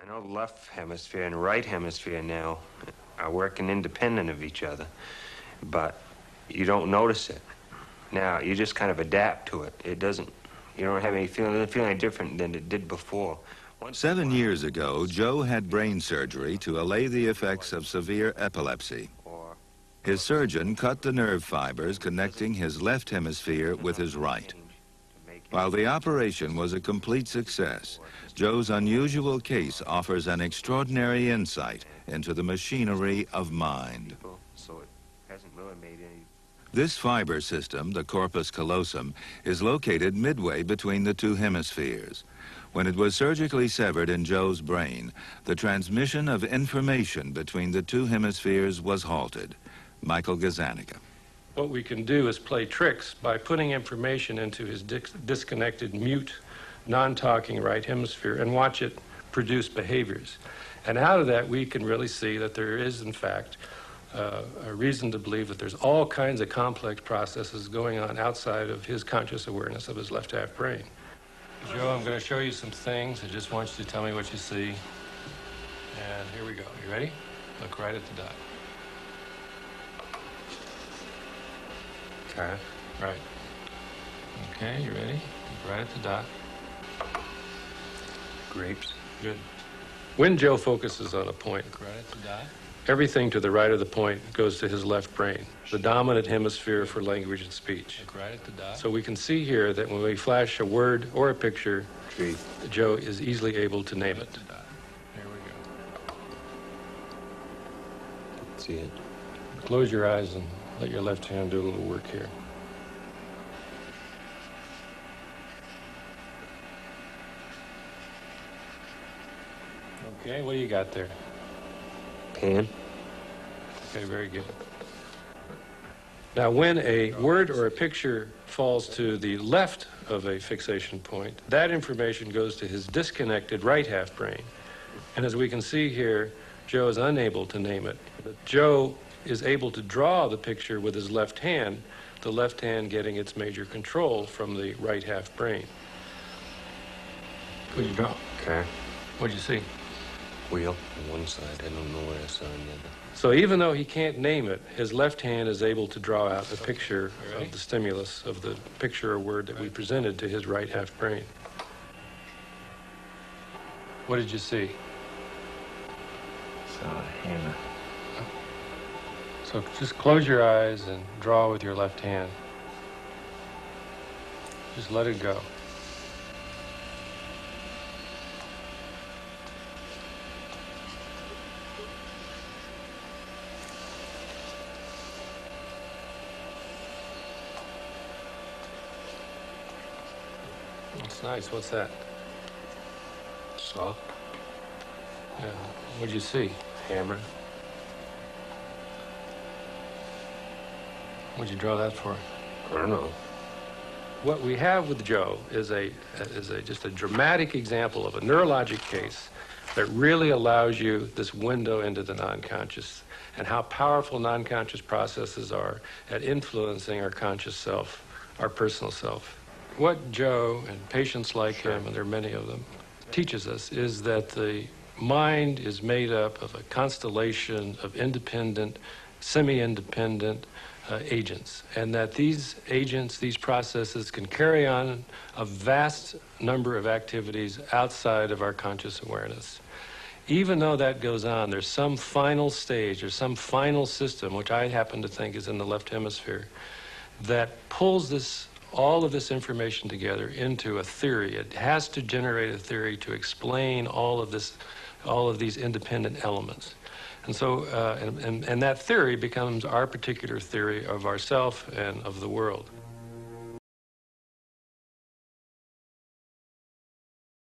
I know the left hemisphere and right hemisphere now are working independent of each other, but you don't notice it. Now, you just kind of adapt to it. It doesn't, you don't have any feeling different than it did before. 7 years ago, Joe had brain surgery to allay the effects of severe epilepsy. His surgeon cut the nerve fibers connecting his left hemisphere with his right. While the operation was a complete success, Joe's unusual case offers an extraordinary insight into the machinery of mind. This fiber system, the corpus callosum, is located midway between the two hemispheres. When it was surgically severed in Joe's brain, the transmission of information between the two hemispheres was halted. Michael Gazzaniga. What we can do is play tricks by putting information into his disconnected, mute, non-talking right hemisphere and watch it produce behaviors. And out of that, we can really see that there is, in fact, a reason to believe that there's all kinds of complex processes going on outside of his conscious awareness of his left half brain. Joe, I'm going to show you some things. I just want you to tell me what you see. And here we go. You ready? Look right at the dot. Okay. Right. Okay, you ready? Look right at the dot. Grapes. Good. When Joe focuses on a point, look right at the dot, everything to the right of the point goes to his left brain, the dominant hemisphere for language and speech. Look right at the dot. So we can see here that when we flash a word or a picture, Tree. Joe is easily able to name it. Here we go. See it. Close your eyes and let your left hand do a little work here. Okay, what do you got there? Pan. Okay, very good. Now, when a word or a picture falls to the left of a fixation point, that information goes to his disconnected right half brain. And as we can see here, Joe is unable to name it. Joe is able to draw the picture with his left hand, the left hand getting its major control from the right half brain. What'd you draw? Okay. What'd you see? Wheel on one side. I don't know what I saw on the other. So even though he can't name it, his left hand is able to draw out a picture of the stimulus of the picture or word that we presented to his right half brain. What did you see? Saw a hammer. So just close your eyes and draw with your left hand. Just let it go. That's nice. What's that? Saw. Yeah. What'd you see? Hammer. What'd you draw that for? I don't know. What we have with Joe is just a dramatic example of a neurologic case that really allows you this window into the non-conscious and how powerful non-conscious processes are at influencing our conscious self, our personal self. What Joe and patients like him, and there are many of them, teaches us is that the mind is made up of a constellation of independent, semi-independent agents, and that these agents, these processes can carry on a vast number of activities outside of our conscious awareness. Even though that goes on, there's some final stage or some final system, which I happen to think is in the left hemisphere, that pulls all of this information together into a theory. It has to generate a theory to explain all of these independent elements. And so, and that theory becomes our particular theory of ourself and of the world.